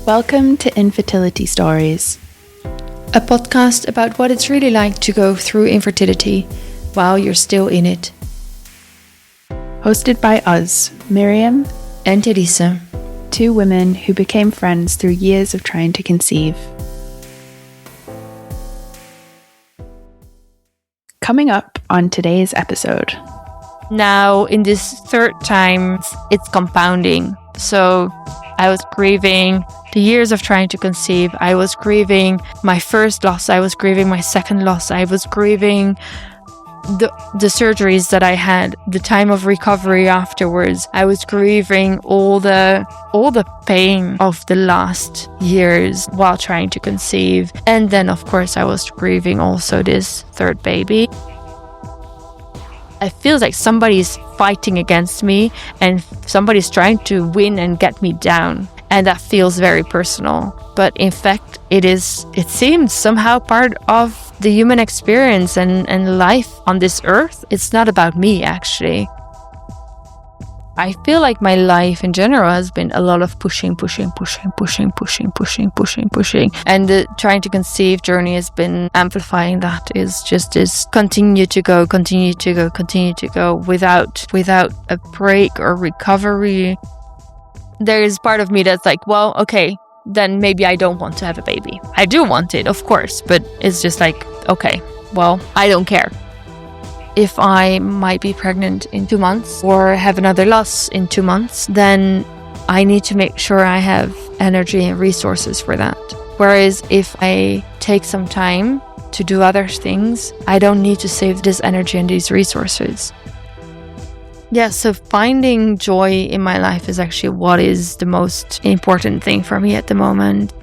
Welcome to Infertility Stories, a podcast about what it's really like to go through infertility while you're still in it. Hosted by us, Miriam and Elise, two women who became friends through years of trying to conceive. Coming up on today's episode. Now, in this third time, it's compounding. So I was grieving the years of trying to conceive. I was grieving my first loss. I was grieving my second loss. I was grieving the surgeries that I had, the time of recovery afterwards. I was grieving all the pain of the last years while trying to conceive. And then, of course, I was grieving also this third baby. It feels like somebody's fighting against me and somebody's trying to win and get me down. And that feels very personal. But in fact, it seems somehow part of the human experience and life on this earth. It's not about me, actually. I feel like my life in general has been a lot of pushing. And the trying to conceive journey has been amplifying that. Is just this continue to go without a break or recovery. There is part of me that's like, well, okay, then maybe I don't want to have a baby. I do want it, of course, but it's just like, okay, well, I don't care. If I might be pregnant in 2 months or have another loss in 2 months, then I need to make sure I have energy and resources for that. Whereas if I take some time to do other things, I don't need to save this energy and these resources. Yeah, so finding joy in my life is actually what is the most important thing for me at the moment.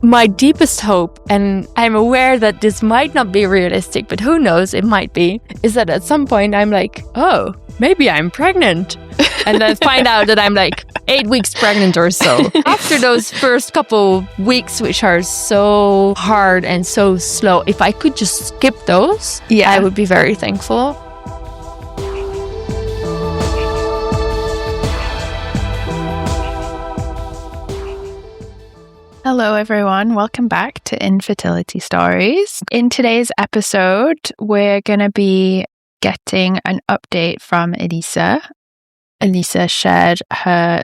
My deepest hope, and I'm aware that this might not be realistic, but who knows, it might be, is that at some point I'm like, oh, maybe I'm pregnant. And then find out that I'm like 8 weeks pregnant or so. After those first couple weeks, which are so hard and so slow, if I could just skip those, I would be very thankful. Hello everyone, welcome back to Infertility Stories. In today's episode, we're going to be getting an update from Elise. Elise shared her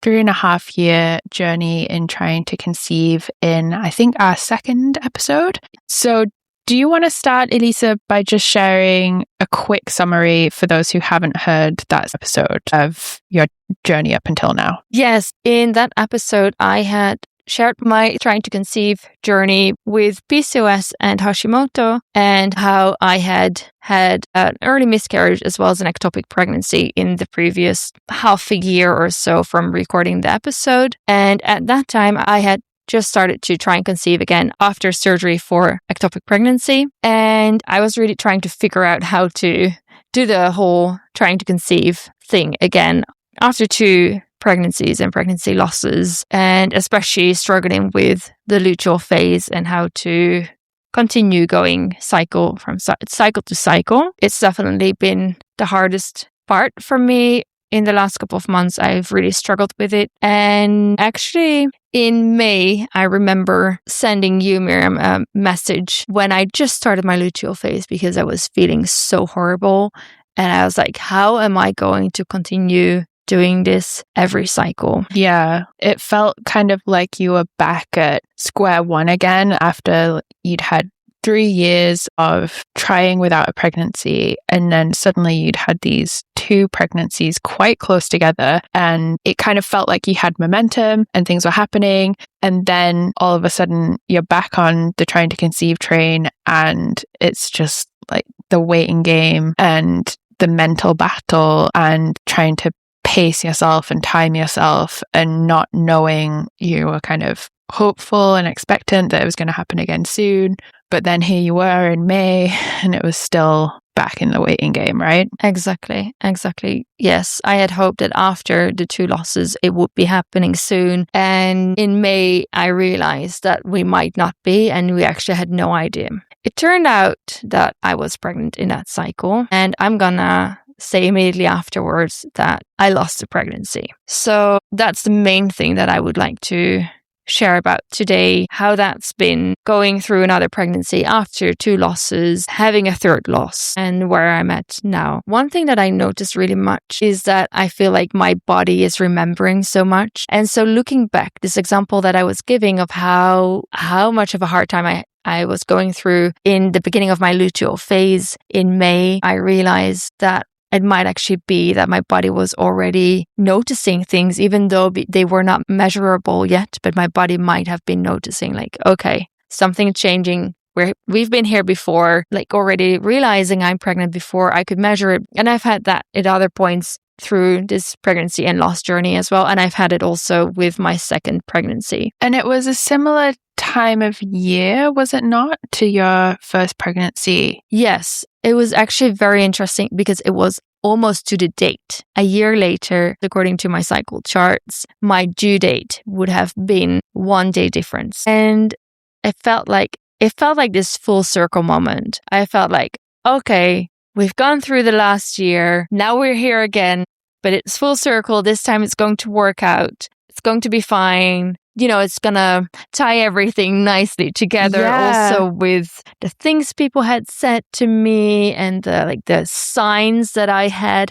3.5 year journey in trying to conceive in, I think, our second episode. So do you want to start, Elise, by just sharing a quick summary for those who haven't heard that episode of your journey up until now? Yes, in that episode, I had shared my trying to conceive journey with PCOS and Hashimoto, and how I had an early miscarriage as well as an ectopic pregnancy in the previous half a year or so from recording the episode. And at that time, I had just started to try and conceive again after surgery for ectopic pregnancy. And I was really trying to figure out how to do the whole trying to conceive thing again after 2 pregnancies and pregnancy losses, and especially struggling with the luteal phase and how to continue going cycle to cycle. It's definitely been the hardest part for me. In the last couple of months, I've really struggled with it. And actually, in May, I remember sending you, Miriam, a message when I just started my luteal phase because I was feeling so horrible. And I was like, how am I going to continue doing this every cycle? Yeah, it felt kind of like you were back at square one again after you'd had 3 years of trying without a pregnancy, and then suddenly you'd had these 2 pregnancies quite close together, and it kind of felt like you had momentum and things were happening, and then all of a sudden you're back on the trying to conceive train, and it's just like the waiting game and the mental battle and trying to pace yourself and time yourself, and not knowing, you were kind of hopeful and expectant that it was going to happen again soon. But then here you were in May and it was still back in the waiting game, right? Exactly. Yes, I had hoped that after the 2 losses, it would be happening soon. And in May, I realized that we might not be, and we actually had no idea. It turned out that I was pregnant in that cycle, and I'm gonna say immediately afterwards that I lost a pregnancy. So that's the main thing that I would like to share about today, how that's been going through another pregnancy after 2 losses, having a 3rd loss, and where I'm at now. One thing that I noticed really much is that I feel like my body is remembering so much. And so looking back, this example that I was giving of how much of a hard time I was going through in the beginning of my luteal phase in May, I realized that it might actually be that my body was already noticing things, even though they were not measurable yet, but my body might have been noticing like, okay, something's changing. We've been here before, like already realizing I'm pregnant before I could measure it. And I've had that at other points through this pregnancy and loss journey as well. And I've had it also with my 2nd pregnancy. And it was a similar time of year, was it not, to your first pregnancy? Yes, it was actually very interesting because it was almost to the date. A year later, according to my cycle charts, my due date would have been 1 day difference. And it felt like this full circle moment. I felt like, okay, we've gone through the last year. Now we're here again, but it's full circle. This time it's going to work out. It's going to be fine. It's going to tie everything nicely together. Also with the things people had said to me and the signs that I had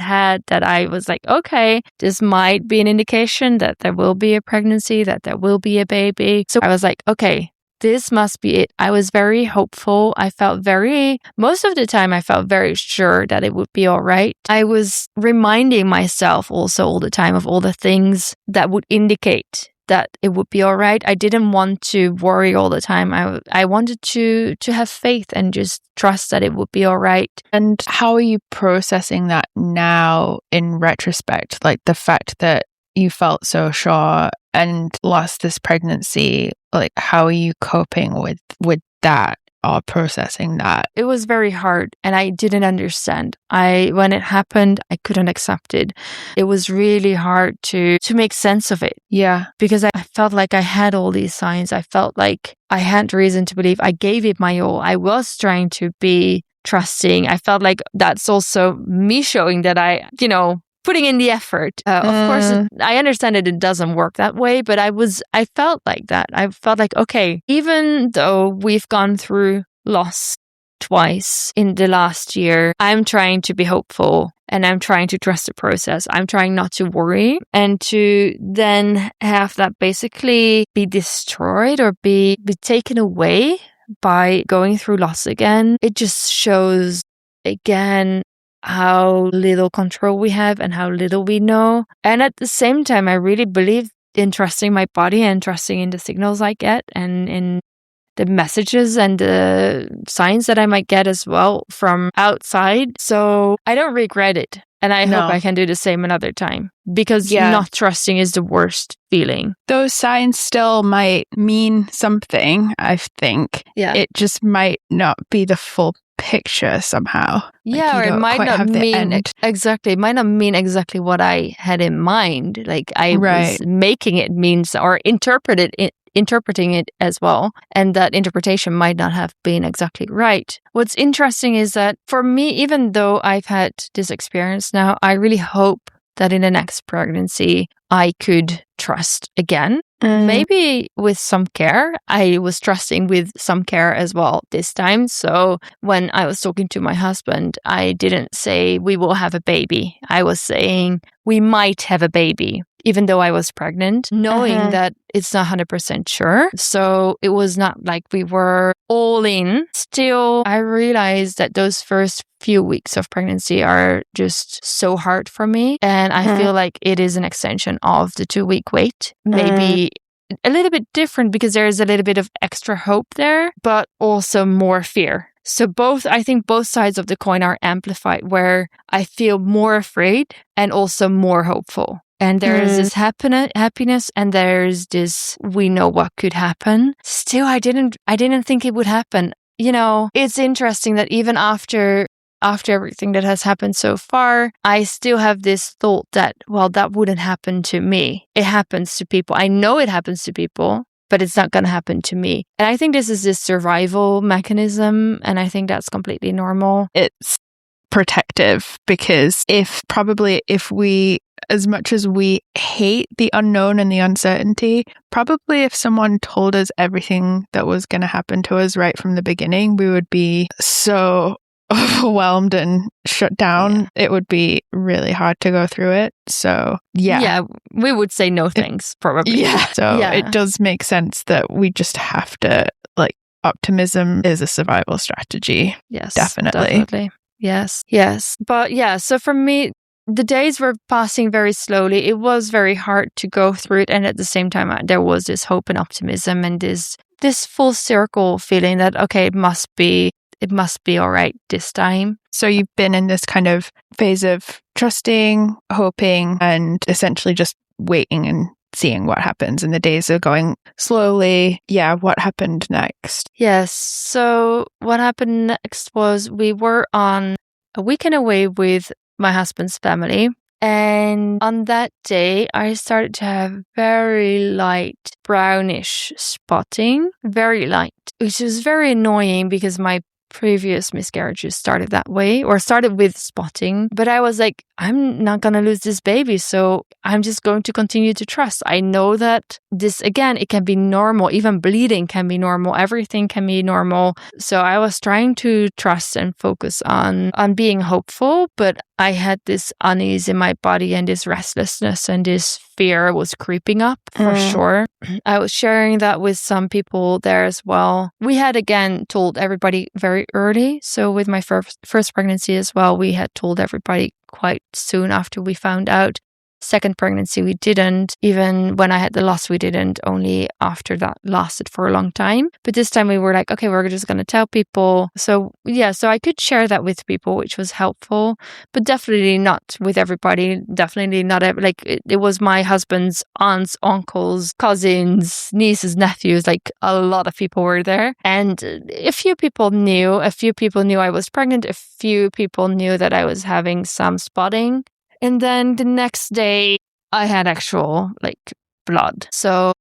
that I was like, okay, this might be an indication that there will be a pregnancy, that there will be a baby. So I was like, okay, this must be it. I was very hopeful. Most of the time, I felt very sure that it would be all right. I was reminding myself also all the time of all the things that would indicate that it would be all right. I didn't want to worry all the time. I wanted to have faith and just trust that it would be all right. And how are you processing that now in retrospect? Like the fact that you felt so sure and lost this pregnancy, like how are you coping with that or processing that? It was very hard and I didn't understand. When it happened, I couldn't accept it. It was really hard to make sense of it. Yeah. Because I felt like I had all these signs. I felt like I had reason to believe. I gave it my all. I was trying to be trusting. I felt like that's also me showing that putting in the effort. Of course, I understand that it doesn't work that way, but I felt like that. I felt like, okay, even though we've gone through loss twice in the last year, I'm trying to be hopeful and I'm trying to trust the process. I'm trying not to worry and to then have that basically be destroyed or be taken away by going through loss again. It just shows again how little control we have and how little we know. And at the same time, I really believe in trusting my body and trusting in the signals I get and in the messages and the signs that I might get as well from outside. So I don't regret it. And I hope I can do the same another time because not trusting is the worst feeling. Those signs still might mean something, I think. Yeah. It just might not be the full picture somehow. Yeah, or it might not mean exactly. It might not mean exactly what I had in mind. Like I was making it means or interpreting it as well, and that interpretation might not have been exactly right. What's interesting is that for me, even though I've had this experience now, I really hope that in the next pregnancy I could trust again. Maybe with some care. I was trusting with some care as well this time. So when I was talking to my husband, I didn't say we will have a baby. I was saying we might have a baby, even though I was pregnant, knowing that it's not 100% sure. So it was not like we were all in. Still, I realized that those first few weeks of pregnancy are just so hard for me. And I feel like it is an extension of the 2-week wait. Maybe a little bit different because there is a little bit of extra hope there, but also more fear. So I think both sides of the coin are amplified where I feel more afraid and also more hopeful. And there is this happiness and there's this, we know what could happen. Still, I didn't think it would happen. It's interesting that even after everything that has happened so far, I still have this thought that, well, that wouldn't happen to me. It happens to people. I know it happens to people, but it's not going to happen to me. And I think this is this survival mechanism. And I think that's completely normal. It's protective, because if we, as much as we hate the unknown and the uncertainty, probably if someone told us everything that was going to happen to us right from the beginning, we would be so overwhelmed and shut down. It would be really hard to go through it. So yeah, we would say no thanks, probably. It does make sense that we just have to, like, optimism is a survival strategy. Yes, definitely. Yes. But yeah, so for me, the days were passing very slowly. It was very hard to go through it, and at the same time, there was this hope and optimism and this full circle feeling that, okay, it must be all right this time. So you've been in this kind of phase of trusting, hoping, and essentially just waiting and seeing what happens. And the days are going slowly. Yeah, what happened next? Yes. So what happened next was we were on a weekend away with my husband's family. And on that day, I started to have very light brownish spotting, very light, which was very annoying because my previous miscarriages started that way, or started with spotting. But I was like, I'm not going to lose this baby, so I'm just going to continue to trust. I know that this, again, it can be normal. Even bleeding can be normal. Everything can be normal. So I was trying to trust and focus on being hopeful, but I had this unease in my body and this restlessness and this fear was creeping up for sure. I was sharing that with some people there as well. We had, again, told everybody very early. So with my first pregnancy as well, we had told everybody quite soon after we found out. Second pregnancy, we didn't. Even when I had the loss, we didn't. Only after that lasted for a long time. But this time we were like, okay, we're just going to tell people. So yeah, so I could share that with people, which was helpful, but definitely not with everybody. Definitely not. It was my husband's aunts, uncles, cousins, nieces, nephews. Like a lot of people were there. And a few people knew I was pregnant. A few people knew that I was having some spotting. And then the next day, I had actual, blood. So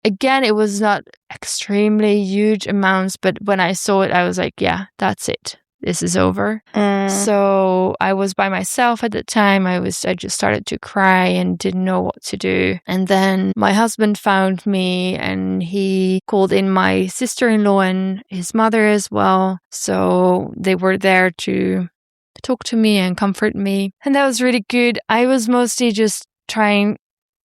again, it was not extremely huge amounts, but when I saw it, I was like, yeah, that's it. This is over. So I was by myself at the time. I just started to cry and didn't know what to do. And then my husband found me and he called in my sister-in-law and his mother as well. So they were there to talk to me and comfort me. And that was really good. I was mostly just I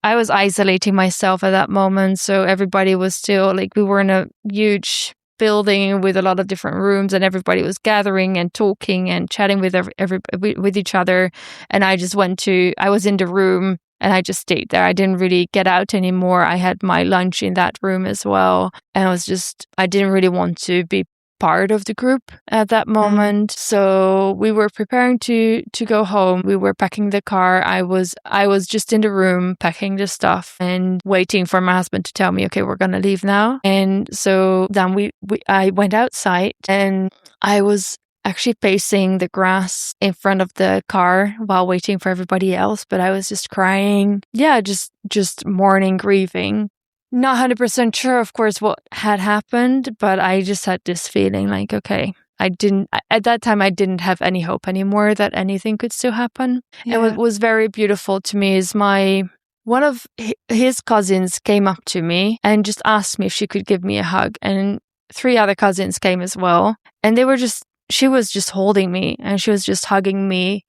was isolating myself at that moment. So everybody was still, we were in a huge building with a lot of different rooms and everybody was gathering and talking and chatting with with each other. And I was in the room and I just stayed there. I didn't really get out anymore. I had my lunch in that room as well. And I didn't really want to be part of the group at that moment. So we were preparing to go home. We were packing the car. I was just in the room packing the stuff and waiting for my husband to tell me, okay, we're going to leave now. And so then I went outside and I was actually pacing the grass in front of the car while waiting for everybody else. But I was just crying. Yeah, just mourning, grieving. Not 100% sure, of course, what had happened, but I just had this feeling like, okay, at that time, I didn't have any hope anymore that anything could still happen. Yeah. And what was very beautiful to me is one of his cousins came up to me and just asked me if she could give me a hug. And 3 other cousins came as well. And she was just holding me and she was just hugging me.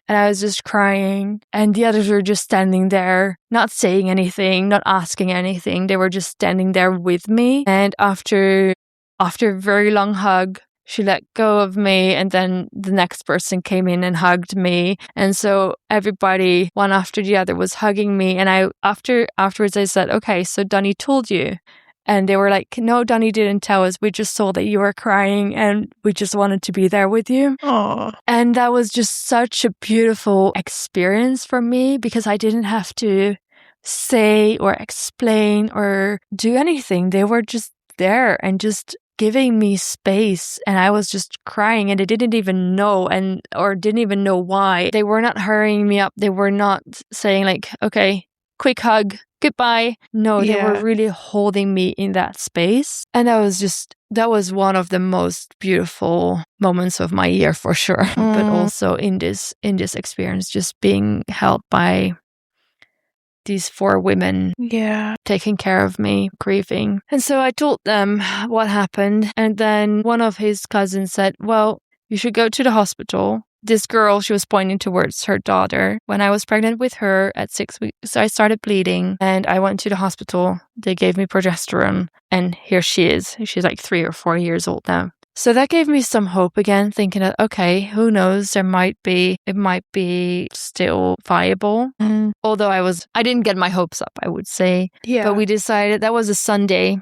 And I was just crying. And the others were just standing there, not saying anything, not asking anything. They were just standing there with me. And after a very long hug, she let go of me. And then the next person came in and hugged me. And so everybody, one after the other, was hugging me. And afterwards I said, okay, so Donnie told you. And they were like, no, Donnie didn't tell us. We just saw that you were crying and we just wanted to be there with you. Aww. And that was just such a beautiful experience for me because I didn't have to say or explain or do anything. They were just there and just giving me space. And I was just crying and I didn't even know or didn't even know why. They were not hurrying me up. They were not saying okay, quick hug. goodbye. No, they were Yeah. really holding me in that space. And that was one of the most beautiful moments of my year for sure. But also in this experience, just being held by these 4 women taking care of me, grieving. And so I told them what happened. And then one of his cousins said, well, you should go to the hospital. This girl, she was pointing towards her daughter. When I was pregnant with her at 6 weeks, I started bleeding and I went to the hospital. They gave me progesterone and here she is. She's like 3 or 4 years old now. So that gave me some hope again, thinking that, okay, who knows, it might be still viable. Although I didn't get my hopes up, I would say. Yeah. But we decided, that was a Sunday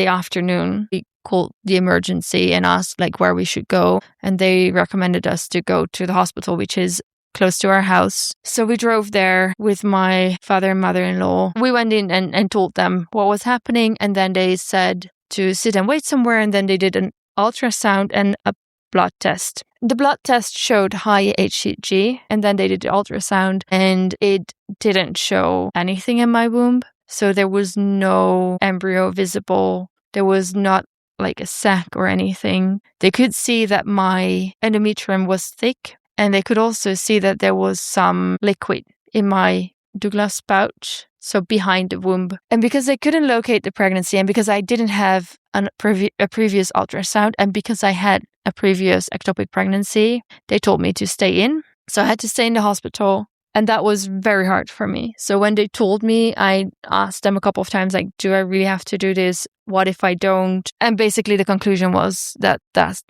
afternoon. We called the emergency and asked like where we should go. And they recommended us to go to the hospital, which is close to our house. So we drove there with my father and mother-in-law. We went in and told them what was happening. And then they said to sit and wait somewhere. And then they did an ultrasound and a blood test. The blood test showed high HCG, and then they did the ultrasound and it didn't show anything in my womb. So there was no embryo visible. There was not like a sac or anything. They could see that my endometrium was thick, and they could also see that there was some liquid in my Douglas pouch, so behind the womb. And because they couldn't locate the pregnancy, and because I didn't have a previous ultrasound, and because I had a previous ectopic pregnancy, they told me to stay in. So I had to stay in the hospital, and that was very hard for me. So when they told me, I asked them a couple of times, like, do I really have to do this? What if I don't? And basically the conclusion was that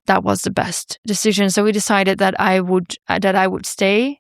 was the best decision. So we decided that I would stay.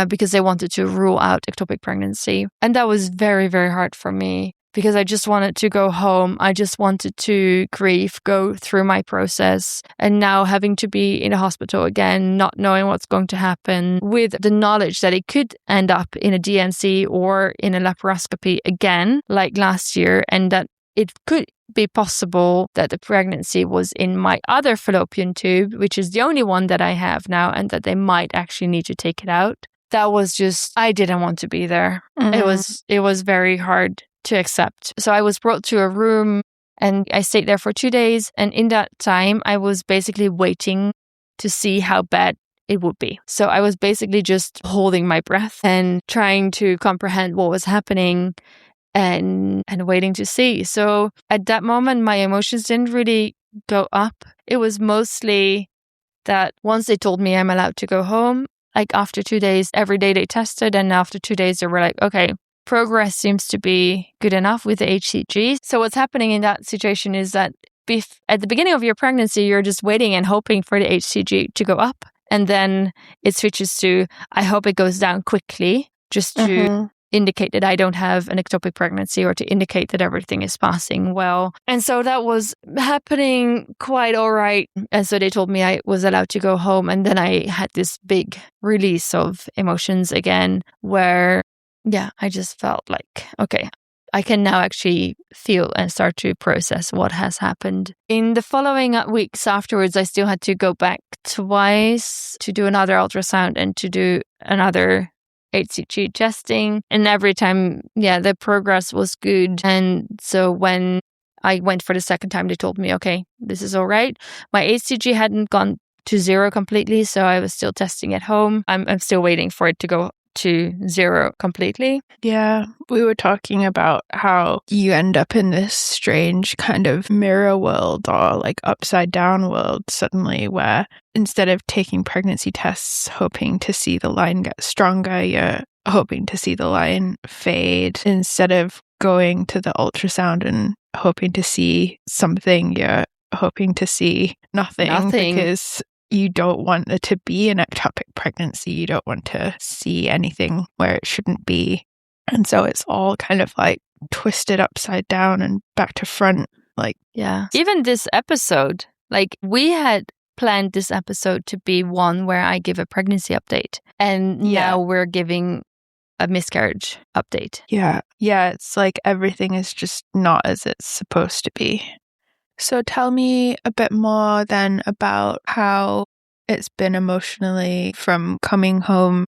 Because they wanted to rule out ectopic pregnancy. And that was very, very hard for me because I just wanted to go home. I just wanted to grieve, go through my process. And now having to be in a hospital again, not knowing what's going to happen, with the knowledge that it could end up in a DNC or in a laparoscopy again, like last year, and that it could be possible that the pregnancy was in my other fallopian tube, which is the only one that I have now, and that they might actually need to take it out. That was just, I didn't want to be there. It was very hard to accept. So I was brought to a room and I stayed there for 2 days. And in that time, I was basically waiting to see how bad it would be. So I was basically just holding my breath and trying to comprehend what was happening and waiting to see. So at that moment, my emotions didn't really go up. It was mostly that once they told me I'm allowed to go home, like after 2 days, every day they tested. And after 2 days, they were like, okay, progress seems to be good enough with the HCG. So what's happening in that situation is that at the beginning of your pregnancy, you're just waiting and hoping for the HCG to go up. And then it switches to, I hope it goes down quickly, just to indicate that I don't have an ectopic pregnancy or to indicate that everything is passing well. And so that was happening quite all right. And so they told me I was allowed to go home. And then I had this big release of emotions again, where, I just felt like, okay, I can now actually feel and start to process what has happened. In the following weeks afterwards, I still had to go back twice to do another ultrasound and to do another HCG testing. And every time, the progress was good. And so when I went for the second time, they told me, okay, this is all right. My HCG hadn't gone to 0 completely, so I was still testing at home. I'm still waiting for it to go to 0 completely. Yeah, we were talking about how you end up in this strange kind of mirror world or like upside down world suddenly, where instead of taking pregnancy tests hoping to see the line get stronger, you're hoping to see the line fade. Instead of going to the ultrasound and hoping to see something, you're hoping to see nothing. Because you don't want it to be an ectopic pregnancy. You don't want to see anything where it shouldn't be. And so it's all kind of like twisted upside down and back to front. Like, even this episode, like we had planned this episode to be one where I give a pregnancy update. And now we're giving a miscarriage update. Yeah. It's like everything is just not as it's supposed to be. So tell me a bit more then about how it's been emotionally from coming home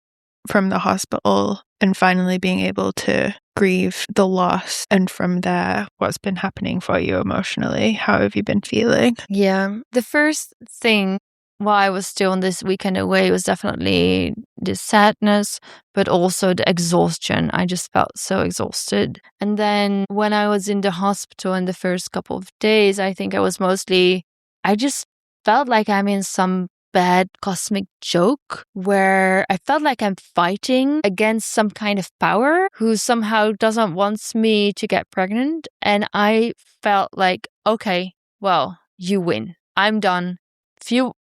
from the hospital and finally being able to grieve the loss, and from there, what's been happening for you emotionally? How have you been feeling? Yeah. The first thing while I was still on this weekend away was definitely the sadness, but also the exhaustion. I just felt so exhausted. And then when I was in the hospital in the first couple of days, I think I just felt like I'm in some bad cosmic joke where I felt like I'm fighting against some kind of power who somehow doesn't want me to get pregnant. And I felt like, okay, well, you win. I'm done.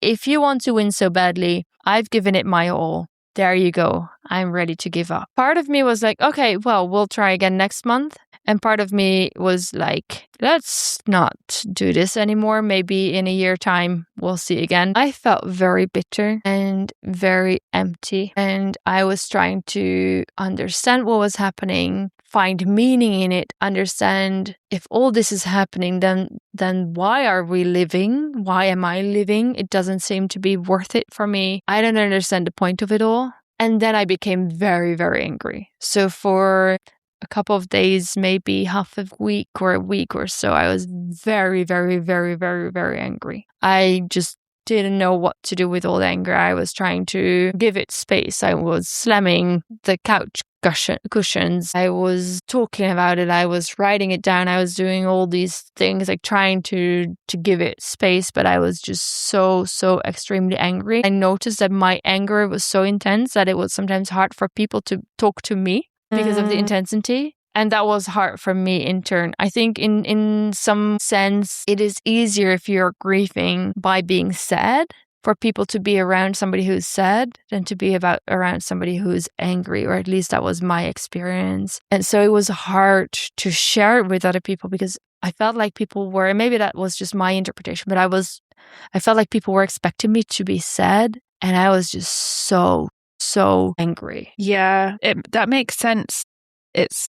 If you want to win so badly, I've given it my all. There you go. I'm ready to give up. Part of me was like, okay, well, we'll try again next month. And part of me was like, let's not do this anymore. Maybe in a year time, we'll see again. I felt very bitter and very empty. And I was trying to understand what was happening, find meaning in it, understand if all this is happening, then why are we living? Why am I living? It doesn't seem to be worth it for me. I don't understand the point of it all. And then I became very, very angry. So for a couple of days, maybe half a week or so, I was very, very, very, very, very angry. I just didn't know what to do with all the anger. I was trying to give it space. I was slamming the couch cushions. I was talking about it. I was writing it down. I was doing all these things, like trying to give it space, but I was just so extremely angry. I noticed that my anger was so intense that it was sometimes hard for people to talk to me because of the intensity. And that was hard for me in turn. I think in some sense, it is easier if you're grieving by being sad, for people to be around somebody who's sad than to be around somebody who's angry, or at least that was my experience. And so it was hard to share it with other people because I felt like people were, and maybe that was just my interpretation, but I felt like people were expecting me to be sad, and I was just so angry. Yeah, that makes sense.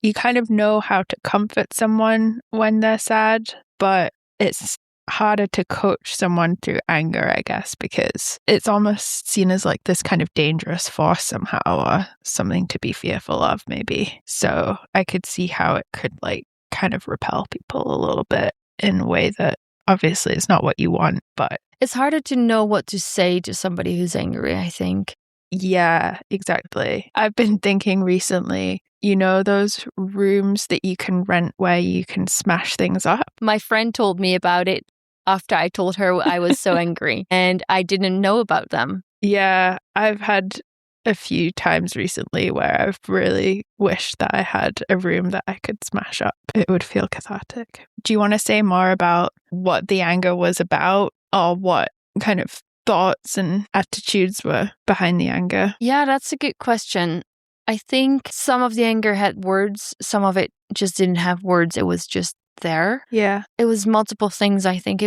You kind of know how to comfort someone when they're sad, but it's harder to coach someone through anger, I guess, because it's almost seen as like this kind of dangerous force somehow, or something to be fearful of, maybe. So I could see how it could like kind of repel people a little bit in a way that obviously is not what you want, but it's harder to know what to say to somebody who's angry, I think. Yeah, exactly. I've been thinking recently, those rooms that you can rent where you can smash things up? My friend told me about it after I told her I was so angry, and I didn't know about them. Yeah, I've had a few times recently where I've really wished that I had a room that I could smash up. It would feel cathartic. Do you want to say more about what the anger was about, or what kind of thoughts and attitudes were behind the anger? Yeah, that's a good question. I think some of the anger had words, some of it just didn't have words. It was just there. Yeah. It was multiple things, I think.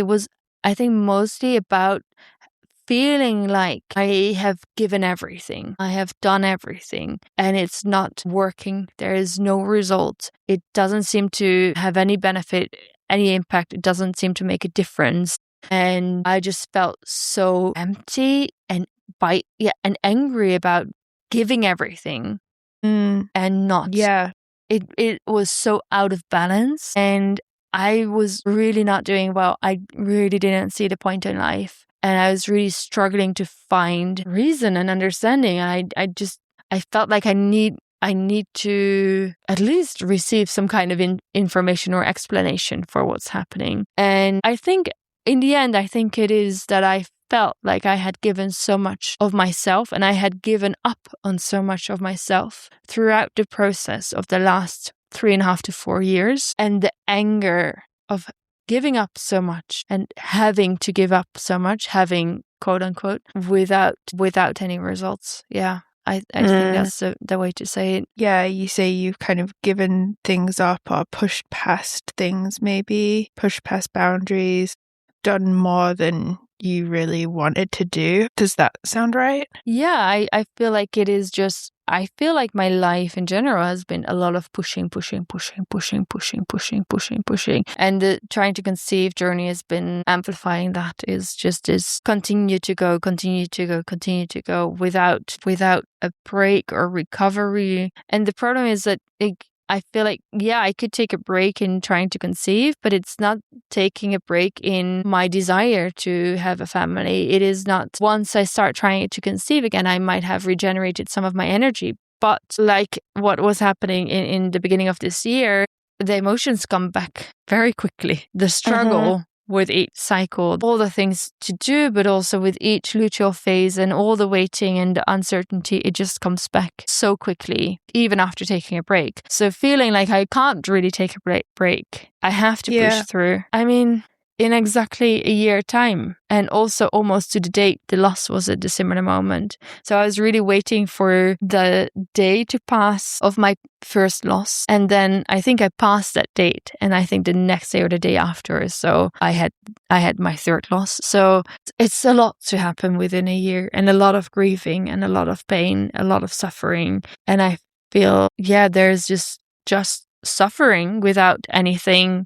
I think mostly about feeling like I have given everything. I have done everything, and it's not working. There is no result. It doesn't seem to have any benefit, any impact. It doesn't seem to make a difference. And I just felt so empty and angry about giving everything and not. Yeah. It was so out of balance, and I was really not doing well. I really didn't see the point in life, and I was really struggling to find reason and understanding. And I felt like I need to at least receive some kind of information or explanation for what's happening. And I think in the end, I think it is that I felt like I had given so much of myself, and I had given up on so much of myself throughout the process of the last 3.5 to 4 years. And the anger of giving up so much and having to give up so much, having quote unquote, without any results. Yeah. I think that's the way to say it. Yeah, you say you've kind of given things up or pushed past things, maybe pushed past boundaries, done more than you really wanted to do. Does that sound right? Yeah, I feel like it is just, I feel like my life in general has been a lot of pushing. And the trying to conceive journey has been amplifying that, is just this continue to go without a break or recovery. And the problem is that I feel like, yeah, I could take a break in trying to conceive, but it's not taking a break in my desire to have a family. It is not, once I start trying to conceive again, I might have regenerated some of my energy. But like what was happening in the beginning of this year, the emotions come back very quickly. The struggle with each cycle, all the things to do, but also with each luteal phase and all the waiting and the uncertainty, it just comes back so quickly, even after taking a break. So feeling like I can't really take a break. I have to push through. I mean, in exactly a year time, and also almost to the date the loss was at a similar moment. So I was really waiting for the day to pass of my first loss, and then I think I passed that date, and I think the next day or the day after, so I had my third loss. So it's a lot to happen within a year, and a lot of grieving and a lot of pain, a lot of suffering. And I feel, there's just suffering without anything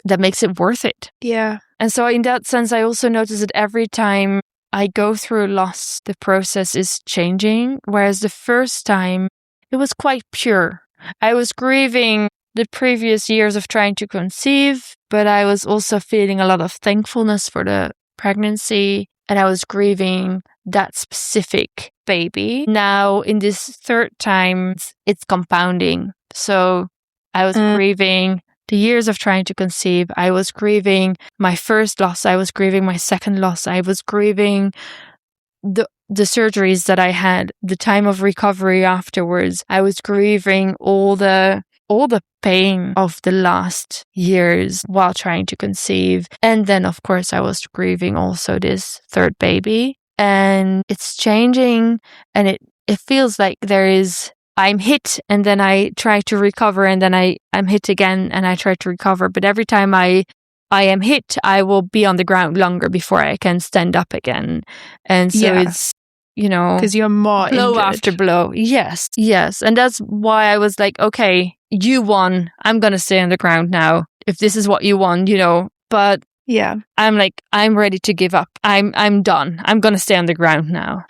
that makes it worth it. Yeah. And so in that sense, I also notice that every time I go through loss, the process is changing. Whereas the first time, it was quite pure. I was grieving the previous years of trying to conceive, but I was also feeling a lot of thankfulness for the pregnancy. And I was grieving that specific baby. Now, in this third time, it's compounding. So I was grieving the years of trying to conceive. I was grieving my first loss. I was grieving my second loss. I was grieving the surgeries that I had, the time of recovery afterwards. I was grieving all the pain of the last years while trying to conceive. And then, of course, I was grieving also this third baby. And it's changing, and it feels like I'm hit, and then I try to recover, and then I'm hit again, and I try to recover. But every time I am hit, I will be on the ground longer before I can stand up again. And so it's, because you're more blow injured. after blow. Yes. And that's why I was like, okay, you won. I'm going to stay on the ground now. If this is what you want, but I'm like, I'm ready to give up. I'm done. I'm going to stay on the ground now.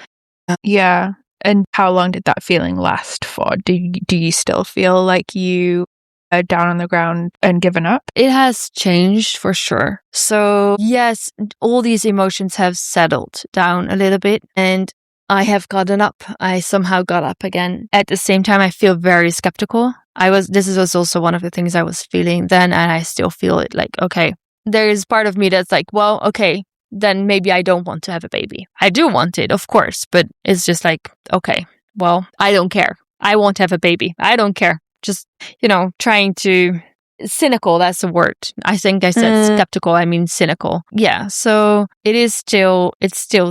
Yeah. And how long did that feeling last for? Do you still feel like you are down on the ground and given up? It has changed for sure. So yes, all these emotions have settled down a little bit, and I have gotten up. I somehow got up again. At the same time, I feel very skeptical. This was also one of the things I was feeling then, and I still feel it. Like, okay, there is part of me that's like, well, okay, then maybe I don't want to have a baby. I do want it, of course, but it's just like, okay, well, I don't care. I won't have a baby. I don't care. Just, trying to... Cynical, that's the word. I think I said skeptical, I mean cynical. Yeah, so it's still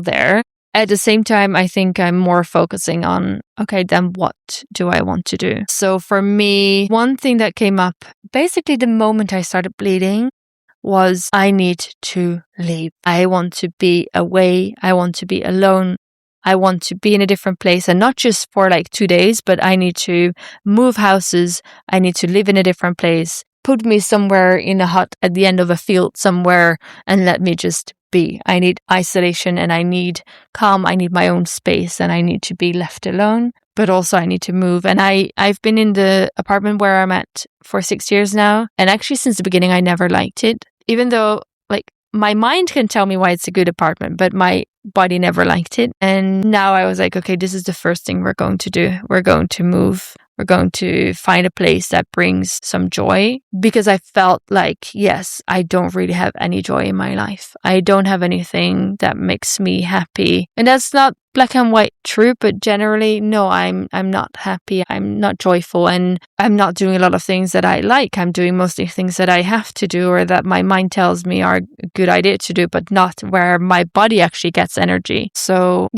there. At the same time, I think I'm more focusing on, okay, then what do I want to do? So for me, one thing that came up, basically the moment I started bleeding, was I need to leave. I want to be away. I want to be alone. I want to be in a different place, and not just for like 2 days, but I need to move houses. I need to live in a different place. Put me somewhere in a hut at the end of a field somewhere and let me just be. I need isolation, and I need calm. I need my own space, and I need to be left alone. But also I need to move. And I've been in the apartment where I'm at for 6 years now. And actually since the beginning, I never liked it. Even though like my mind can tell me why it's a good apartment, but my body never liked it. And now I was like, okay, this is the first thing we're going to do. We're going to move. We're going to find a place that brings some joy, because I felt like, yes, I don't really have any joy in my life. I don't have anything that makes me happy. And that's not black and white true, but generally, no, I'm not happy. I'm not joyful, and I'm not doing a lot of things that I like. I'm doing mostly things that I have to do, or that my mind tells me are a good idea to do, but not where my body actually gets energy. So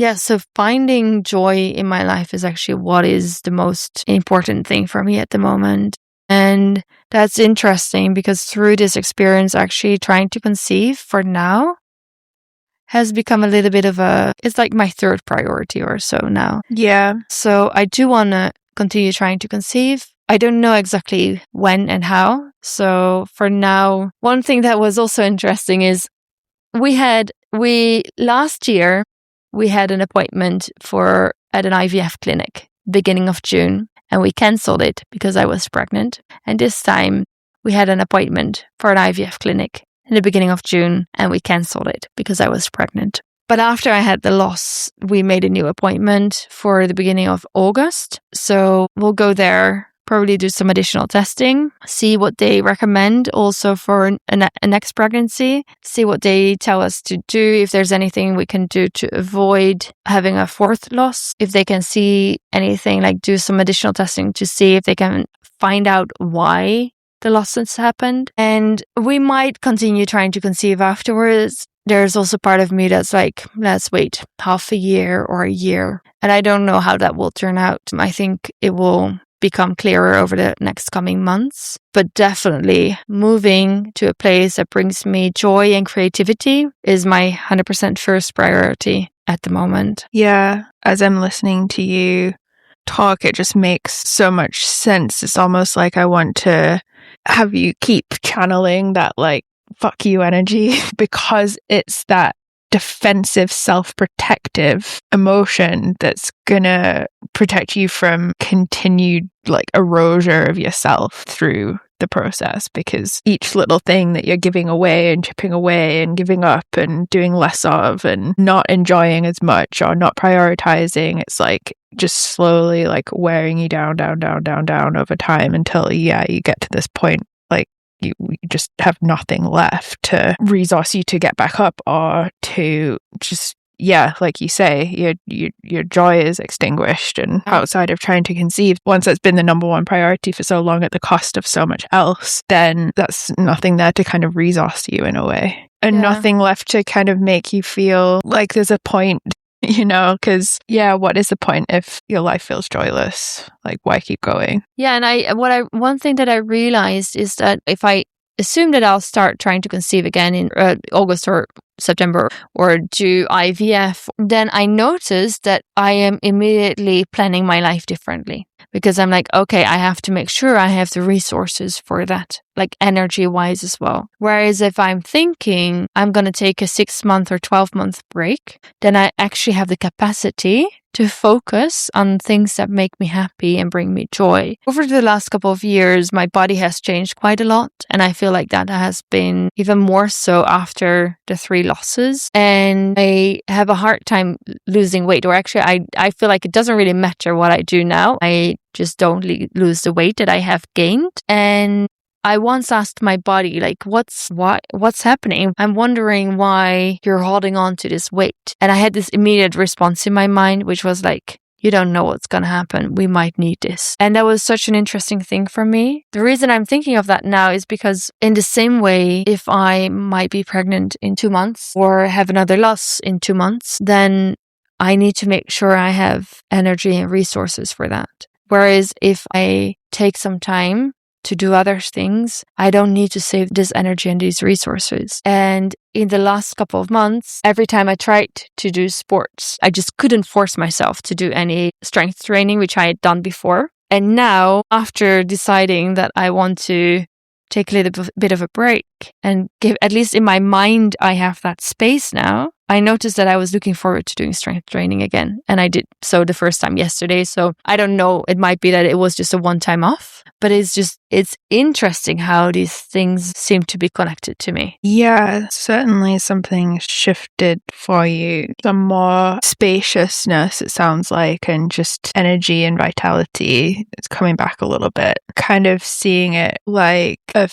finding joy in my life is actually what is the most important thing for me at the moment. And that's interesting, because through this experience, actually trying to conceive for now has become a little bit of it's like my third priority or so now. Yeah. So I do want to continue trying to conceive. I don't know exactly when and how. So for now, one thing that was also interesting is last year, we had an appointment at an IVF clinic, beginning of June. and we canceled it because I was pregnant. And this time we had an appointment for an IVF clinic in the beginning of June, and we canceled it because I was pregnant. But after I had the loss, we made a new appointment for the beginning of August. So we'll go there, probably do some additional testing, see what they recommend also for a next pregnancy, see what they tell us to do, if there's anything we can do to avoid having a fourth loss, if they can see anything, like do some additional testing to see if they can find out why the losses happened. And we might continue trying to conceive afterwards. There's also part of me that's like, let's wait half a year or a year. And I don't know how that will turn out. I think it will become clearer over the next coming months. But definitely moving to a place that brings me joy and creativity is my 100% first priority at the moment. Yeah, as I'm listening to you talk, it just makes so much sense. It's almost like I want to have you keep channeling that like fuck you energy, because it's that defensive, self-protective emotion that's gonna protect you from continued like erasure of yourself through the process, because each little thing that you're giving away and chipping away and giving up and doing less of and not enjoying as much or not prioritizing, it's like just slowly like wearing you down over time until you get to this point like you just have nothing left to resource you to get back up, or to just like you say, your joy is extinguished. And outside of trying to conceive, once that's been the number one priority for so long at the cost of so much else, then that's nothing there to kind of resource you in a way, and nothing left to kind of make you feel like there's a point, because what is the point if your life feels joyless? Like, why keep going? Yeah, and one thing that I realized is that if I assume that I'll start trying to conceive again in August or September or do IVF, then I noticed that I am immediately planning my life differently, because I'm like, okay, I have to make sure I have the resources for that, like energy wise as well. Whereas if I'm thinking I'm going to take a 6-month or 12-month break, then I actually have the capacity to focus on things that make me happy and bring me joy. Over the last couple of years, my body has changed quite a lot, and I feel like that has been even more so after the 3 losses. And I have a hard time losing weight, or actually I feel like it doesn't really matter what I do now. I just don't lose the weight that I have gained. And I once asked my body, like, what's happening? I'm wondering why you're holding on to this weight. And I had this immediate response in my mind, which was like, you don't know what's going to happen. We might need this. And that was such an interesting thing for me. The reason I'm thinking of that now is because in the same way, if I might be pregnant in 2 months or have another loss in 2 months, then I need to make sure I have energy and resources for that. Whereas if I take some time to do other things, I don't need to save this energy and these resources. And in the last couple of months, every time I tried to do sports, I just couldn't force myself to do any strength training, which I had done before. And now, after deciding that I want to take a little bit of a break and give, at least in my mind, I have that space now, I noticed that I was looking forward to doing strength training again. And I did so the first time yesterday. So I don't know, it might be that it was just a one-time off, but it's interesting how these things seem to be connected to me. Yeah, certainly something shifted for you. Some more spaciousness, it sounds like, and just energy and vitality. It's coming back a little bit. Kind of seeing it like a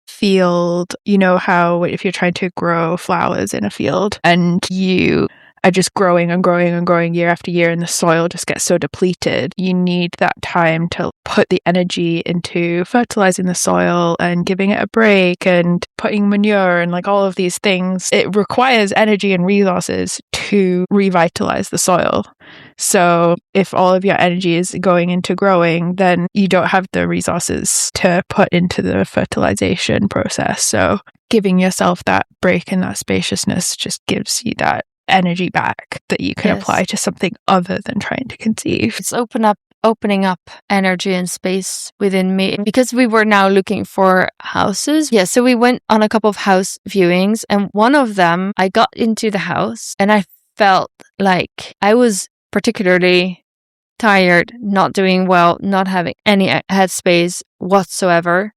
field, how if you're trying to grow flowers in a field and you are just growing and growing and growing year after year and the soil just gets so depleted, you need that time to put the energy into fertilizing the soil and giving it a break and putting manure and like all of these things. It requires energy and resources to revitalize the soil. So if all of your energy is going into growing, then you don't have the resources to put into the fertilization process. So giving yourself that break and that spaciousness just gives you that energy back that you can apply to something other than trying to conceive. It's opening up energy and space within me, because we were now looking for houses. Yeah, so we went on a couple of house viewings, and one of them, I got into the house and I felt like I was particularly tired, not doing well, not having any headspace whatsoever.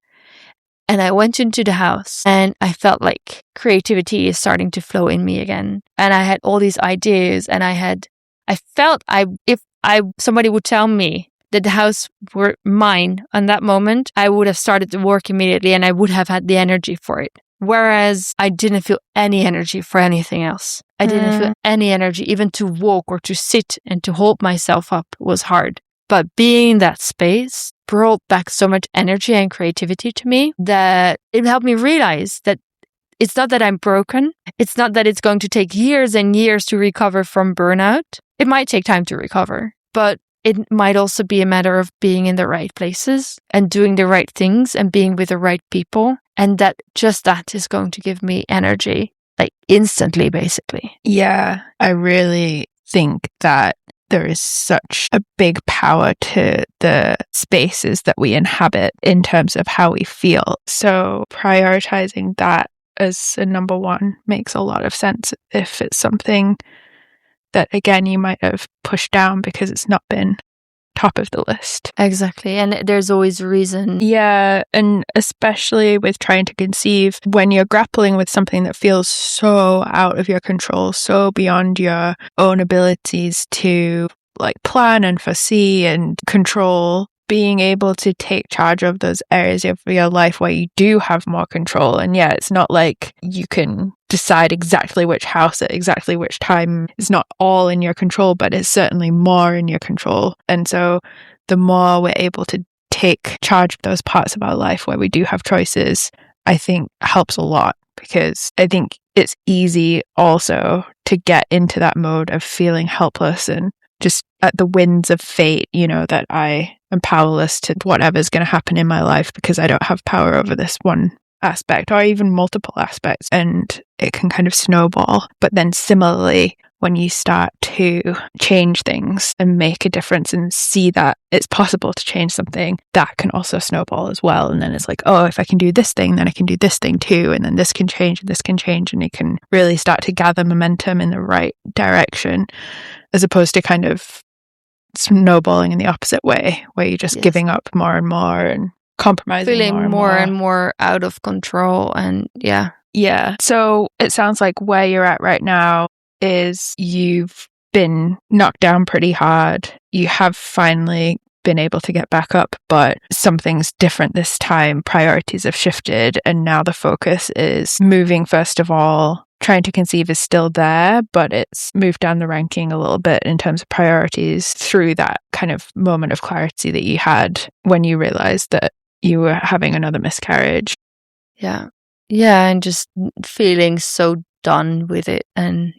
And I went into the house and I felt like creativity is starting to flow in me again. And I had all these ideas, and I felt if somebody would tell me that the house were mine on that moment, I would have started to work immediately and I would have had the energy for it. Whereas I didn't feel any energy for anything else. I didn't feel any energy even to walk or to sit and to hold myself up was hard. But being in that space brought back so much energy and creativity to me that it helped me realize that it's not that I'm broken. It's not that it's going to take years and years to recover from burnout. It might take time to recover, but it might also be a matter of being in the right places and doing the right things and being with the right people. And that is going to give me energy, like instantly, basically. Yeah, I really think that there is such a big power to the spaces that we inhabit in terms of how we feel. So prioritizing that as a number one makes a lot of sense if it's something that, again, you might have pushed down because it's not been top of the list. Exactly. And there's always a reason. Yeah. And especially with trying to conceive, when you're grappling with something that feels so out of your control, so beyond your own abilities to plan and foresee and control, being able to take charge of those areas of your life where you do have more control. And yeah, it's not like you can decide exactly which house at exactly which time. It's not all in your control, but it's certainly more in your control. And so the more we're able to take charge of those parts of our life where we do have choices, I think helps a lot, because I think it's easy also to get into that mode of feeling helpless and just at the winds of fate, that I am powerless to whatever's going to happen in my life because I don't have power over this one aspect or even multiple aspects, and it can kind of snowball. But then similarly, when you start to change things and make a difference and see that it's possible to change something, that can also snowball as well. And then it's like, oh, if I can do this thing, then I can do this thing too. And then this can change and this can change. And it can really start to gather momentum in the right direction, as opposed to kind of snowballing in the opposite way, where you're just giving up more and more and compromising feeling more and more out of control. And yeah. So it sounds like where you're at right now is you've been knocked down pretty hard. You have finally been able to get back up, but something's different this time. Priorities have shifted, and now the focus is moving. First of all, trying to conceive is still there, but it's moved down the ranking a little bit in terms of priorities through that kind of moment of clarity that you had when you realized that you were having another miscarriage. Yeah, and just feeling so done with it. And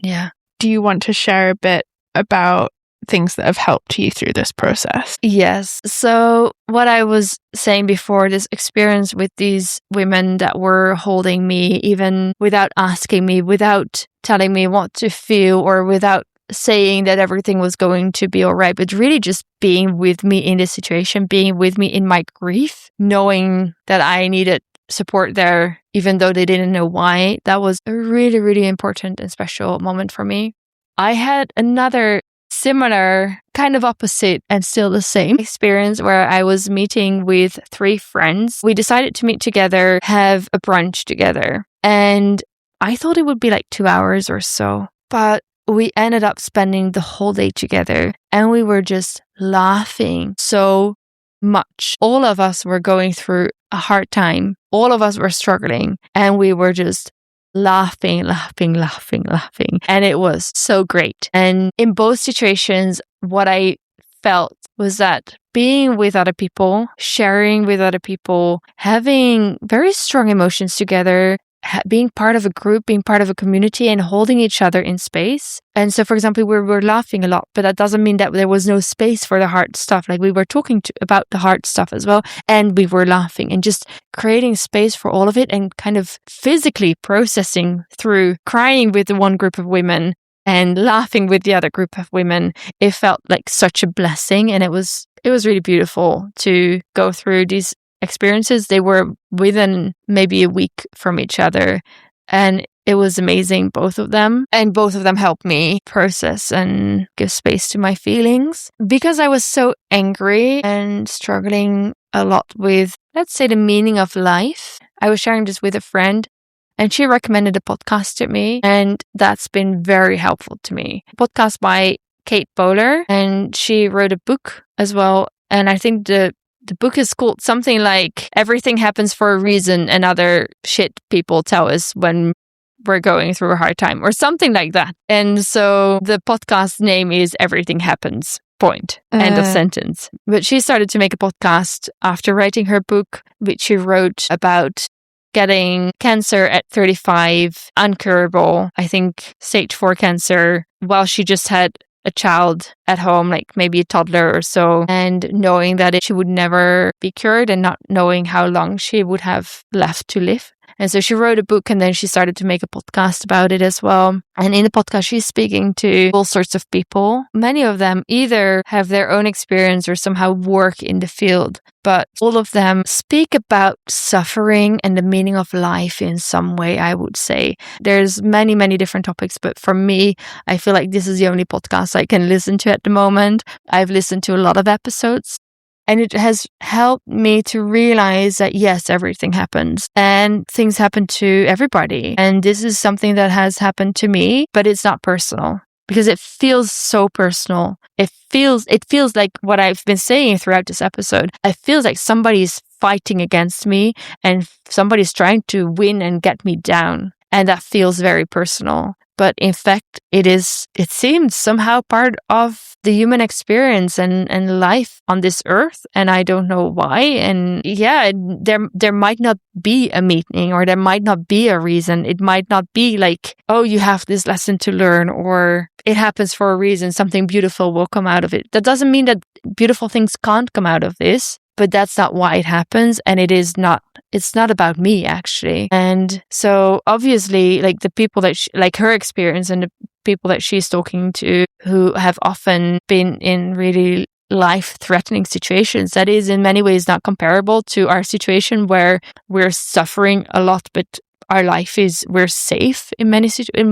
do you want to share a bit about things that have helped you through this process? Yes. So what I was saying before, this experience with these women that were holding me, even without asking me, without telling me what to feel, or without saying that everything was going to be all right, but really just being with me in this situation, being with me in my grief, knowing that I needed support there, even though they didn't know why. That was a really, really important and special moment for me. I had another similar, kind of opposite and still the same experience where I was meeting with 3 friends. We decided to meet together, have a brunch together. And I thought it would be like 2 hours or so, but we ended up spending the whole day together, and we were just laughing so much. All of us were going through a hard time. All of us were struggling, and we were just laughing. And it was so great. And in both situations, what I felt was that being with other people, sharing with other people, having very strong emotions together, being part of a group, being part of a community, and holding each other in space. And so, for example, we were laughing a lot, but that doesn't mean that there was no space for the hard stuff. Like, we were talking about the hard stuff as well, and we were laughing and just creating space for all of it, and kind of physically processing through crying with the one group of women and laughing with the other group of women. It felt like such a blessing, and it was really beautiful to go through these experiences. They were within maybe a week from each other, and it was amazing, both of them. And both of them helped me process and give space to my feelings. Because I was so angry and struggling a lot with, let's say, the meaning of life, I was sharing this with a friend, and she recommended a podcast to me, and that's been very helpful to me. A podcast by Kate Bowler, and she wrote a book as well. And I think the book is called something like Everything Happens for a Reason and Other Shit People Tell Us When We're Going Through a Hard Time, or something like that. And so the podcast name is Everything Happens. Point. End of sentence. But she started to make a podcast after writing her book, which she wrote about getting cancer at 35, uncurable, I think stage 4 cancer, while she just had a child at home, like maybe a toddler or so, and knowing that she would never be cured and not knowing how long she would have left to live. And so she wrote a book, and then she started to make a podcast about it as well. And in the podcast, she's speaking to all sorts of people. Many of them either have their own experience or somehow work in the field, but all of them speak about suffering and the meaning of life in some way, I would say. There's many, many different topics, but for me, I feel like this is the only podcast I can listen to at the moment. I've listened to a lot of episodes, and it has helped me to realize that, yes, everything happens and things happen to everybody. And this is something that has happened to me, but it's not personal because it feels so personal. It feels like what I've been saying throughout this episode. It feels like somebody's fighting against me and somebody's trying to win and get me down. And that feels very personal. But in fact, it seems somehow part of the human experience and life on this earth. And I don't know why. And yeah, there might not be a meaning, or there might not be a reason. It might not be like, oh, you have this lesson to learn, or it happens for a reason. Something beautiful will come out of it. That doesn't mean that beautiful things can't come out of this. But that's not why it happens, and it's not about me, actually. And so obviously, like the people that like her experience and the people that she's talking to who have often been in really life-threatening situations, that is in many ways not comparable to our situation where we're suffering a lot, but our life we're safe in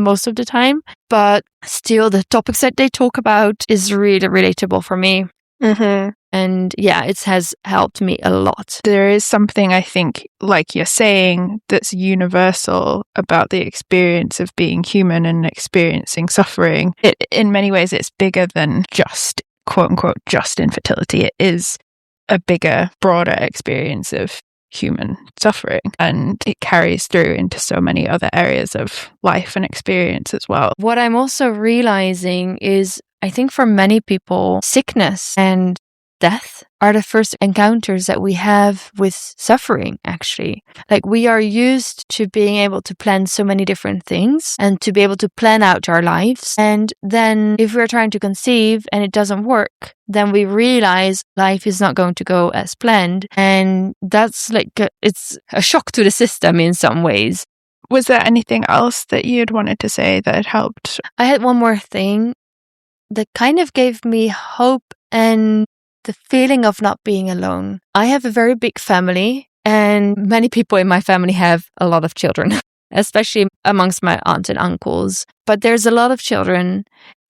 most of the time. But still, the topics that they talk about is really relatable for me. Mm-hmm. And yeah, it has helped me a lot. There is something, I think, like you're saying, that's universal about the experience of being human and experiencing suffering. In many ways, it's bigger than just, quote unquote, just infertility. It is a bigger, broader experience of human suffering, and it carries through into so many other areas of life and experience as well. What I'm also realizing is, I think for many people, sickness and death are the first encounters that we have with suffering, actually. Like, we are used to being able to plan so many different things and to be able to plan out our lives. And then if we're trying to conceive and it doesn't work, then we realize life is not going to go as planned. And that's it's a shock to the system in some ways. Was there anything else that you'd wanted to say that had helped? I had one more thing that kind of gave me hope and the feeling of not being alone. I have a very big family, and many people in my family have a lot of children, especially amongst my aunts and uncles. But there's a lot of children,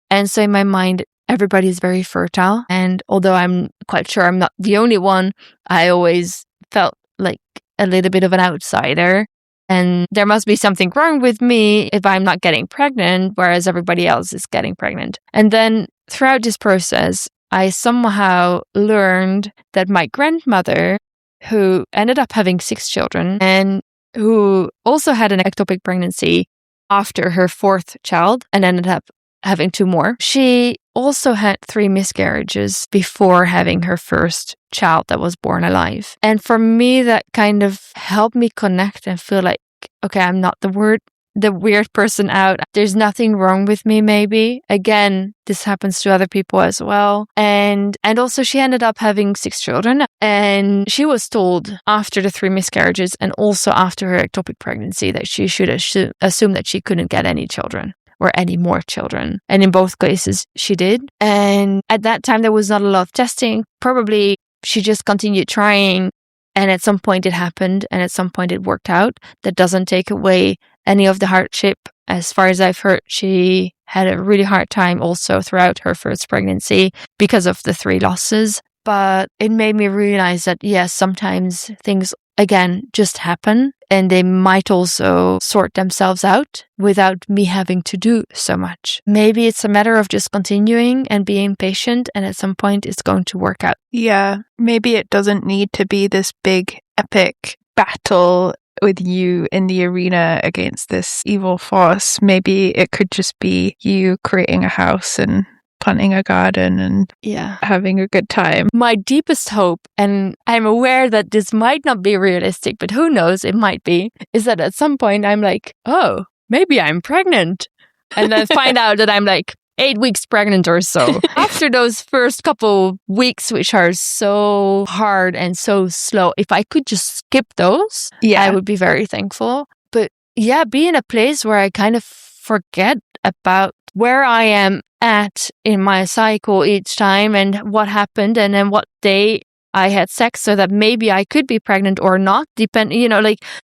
and so in my mind, everybody is very fertile. And although I'm quite sure I'm not the only one, I always felt like a little bit of an outsider. And there must be something wrong with me if I'm not getting pregnant, whereas everybody else is getting pregnant. And then throughout this process, I somehow learned that my grandmother, who ended up having 6 children and who also had an ectopic pregnancy after her 4th child and ended up having 2 more, she also had 3 miscarriages before having her first child that was born alive. And for me, that kind of helped me connect and feel like, okay, I'm not the weird person out. There's nothing wrong with me, maybe. Again, this happens to other people as well. And also she ended up having 6 children. And she was told after the 3 miscarriages and also after her ectopic pregnancy that she should assume that she couldn't get any children or any more children. And in both cases, she did. And at that time, there was not a lot of testing. Probably she just continued trying. And at some point it happened, and at some point it worked out. That doesn't take away any of the hardship. As far as I've heard, she had a really hard time also throughout her first pregnancy because of the 3 losses. But it made me realize that, yes, sometimes things, again, just happen, and they might also sort themselves out without me having to do so much. Maybe it's a matter of just continuing and being patient, and at some point it's going to work out. Yeah, maybe it doesn't need to be this big, epic battle with you in the arena against this evil force. Maybe it could just be you creating a house and planting a garden and having a good time. My deepest hope, and I'm aware that this might not be realistic, but who knows, it might be, is that at some point I'm like, oh, maybe I'm pregnant. And then find out that I'm like 8 weeks pregnant or so. After those first couple weeks, which are so hard and so slow, if I could just skip those, I would be very thankful. But be in a place where I kind of forget about where I am at in my cycle each time and what happened and then what day I had sex, so that maybe I could be pregnant or not,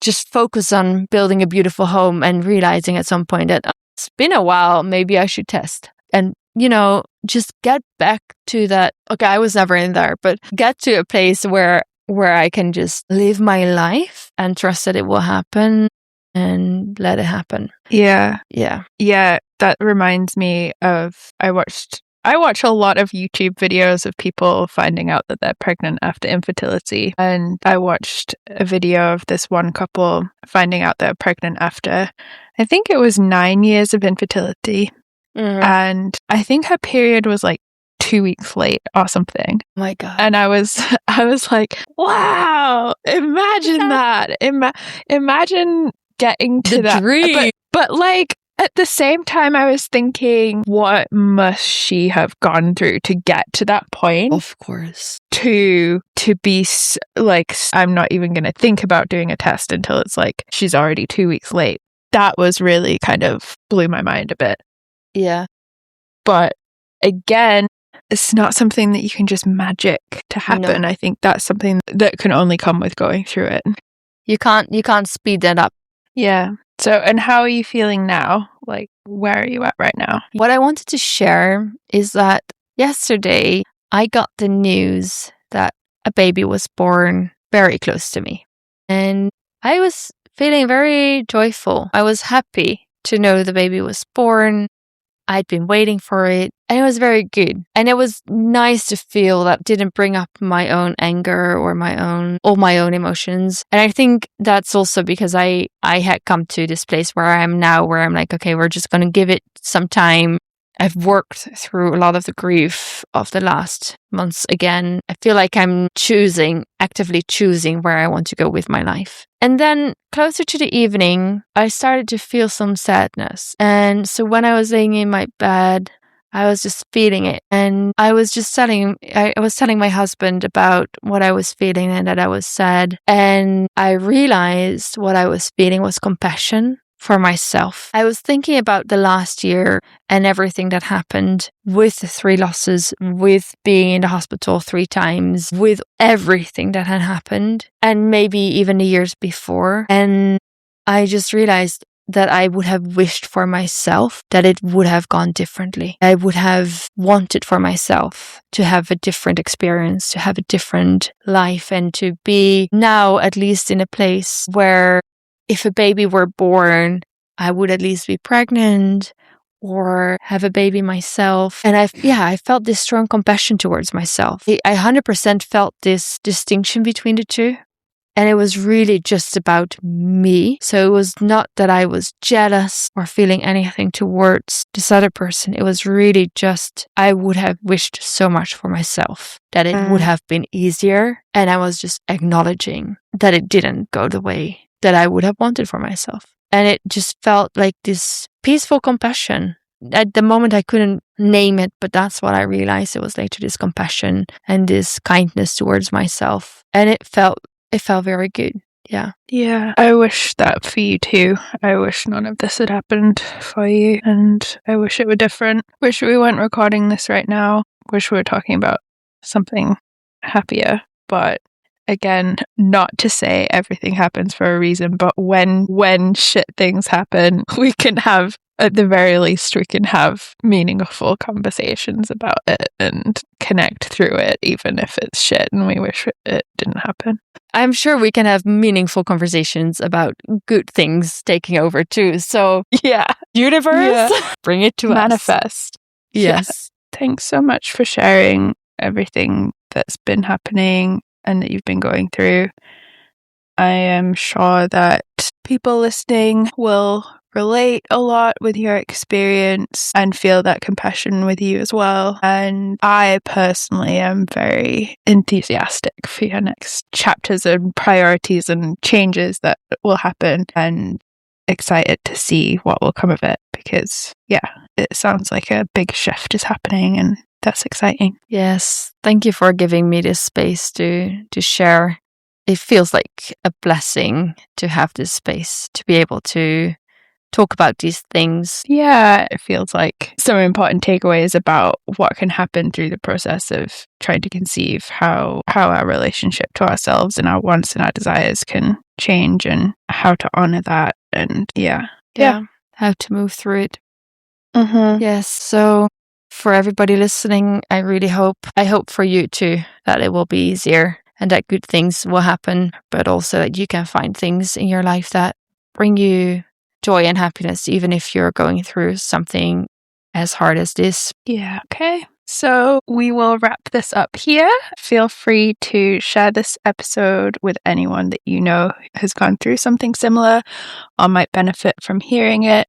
just focus on building a beautiful home and realizing at some point that it's been a while, maybe I should test. And, just get back to that. Okay, I was never in there, but get to a place where I can just live my life and trust that it will happen and let it happen. Yeah. Yeah. Yeah. That reminds me of, I watch a lot of YouTube videos of people finding out that they're pregnant after infertility. And I watched a video of this one couple finding out they're pregnant after, I think it was 9 years of infertility. Mm-hmm. And I think her period was like 2 weeks late or something. Oh my God. And I was like, wow, imagine that. Imagine getting to that dream. But like, at the same time, I was thinking, what must she have gone through to get to that point? Of course. To be like, I'm not even going to think about doing a test until it's like, she's already 2 weeks late. That was really kind of blew my mind a bit. Yeah. But again, it's not something that you can just magic to happen. No. I think that's something that can only come with going through it. You can't speed that up. Yeah. So, and how are you feeling now? Like, where are you at right now? What I wanted to share is that yesterday I got the news that a baby was born very close to me. And I was feeling very joyful. I was happy to know the baby was born. I'd been waiting for it, and it was very good. And it was nice to feel that didn't bring up my own anger or all my own emotions. And I think that's also because I had come to this place where I am now, where I'm like, okay, we're just going to give it some time. I've worked through a lot of the grief of the last months again. I feel like I'm actively choosing where I want to go with my life. And then closer to the evening, I started to feel some sadness. And so when I was laying in my bed, I was just feeling it. And I was telling my husband about what I was feeling and that I was sad. And I realized what I was feeling was compassion for myself. I was thinking about the last year and everything that happened with the 3 losses, with being in the hospital 3 times, with everything that had happened, and maybe even the years before. And I just realized that I would have wished for myself that it would have gone differently. I would have wanted for myself to have a different experience, to have a different life, and to be now at least in a place where if a baby were born, I would at least be pregnant or have a baby myself. And I felt this strong compassion towards myself. I 100% felt this distinction between the two. And it was really just about me. So it was not that I was jealous or feeling anything towards this other person. It was really just, I would have wished so much for myself that it would have been easier. And I was just acknowledging that it didn't go the way that I would have wanted for myself. And it just felt like this peaceful compassion. At the moment, I couldn't name it, but that's what I realized. It was later, this compassion and this kindness towards myself. And it felt very good. Yeah. Yeah. I wish that for you too. I wish none of this had happened for you. And I wish it were different. Wish we weren't recording this right now. Wish we were talking about something happier. But again, not to say everything happens for a reason, but when shit things happen, we can have, at the very least, we can have meaningful conversations about it and connect through it, even if it's shit and we wish it didn't happen. I'm sure we can have meaningful conversations about good things taking over too. So, yeah, universe, bring it to manifest. us. Yes. Yeah. Thanks so much for sharing everything that's been happening and that you've been going through. I am sure that people listening will relate a lot with your experience and feel that compassion with you as well. And I personally am very enthusiastic for your next chapters and priorities and changes that will happen, and excited to see what will come of it, because it sounds like a big shift is happening, and that's exciting. Yes. Thank you for giving me this space to share. It feels like a blessing to have this space to be able to talk about these things. Yeah, it feels like some important takeaways about what can happen through the process of trying to conceive, how our relationship to ourselves and our wants and our desires can change, and how to honor that, and how to move through it. Mm-hmm. Yes. So for everybody listening, I hope for you too that it will be easier and that good things will happen, but also that you can find things in your life that bring you joy and happiness, even if you're going through something as hard as this. Yeah, okay. So we will wrap this up here. Feel free to share this episode with anyone that you know has gone through something similar or might benefit from hearing it.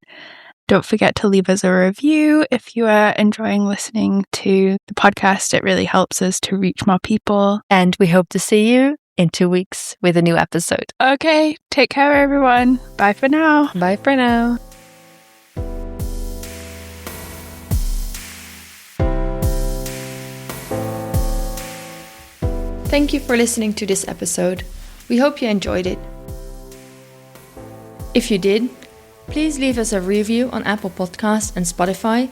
Don't forget to leave us a review if you are enjoying listening to the podcast. It really helps us to reach more people. And we hope to see you in 2 weeks with a new episode. Okay, take care, everyone. Bye for now. Bye for now. Thank you for listening to this episode. We hope you enjoyed it. If you did, please leave us a review on Apple Podcasts and Spotify,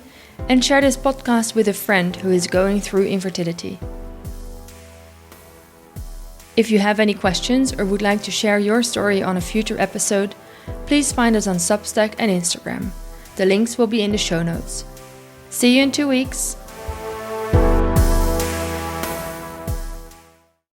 and share this podcast with a friend who is going through infertility. If you have any questions or would like to share your story on a future episode, please find us on Substack and Instagram. The links will be in the show notes. See you in 2 weeks.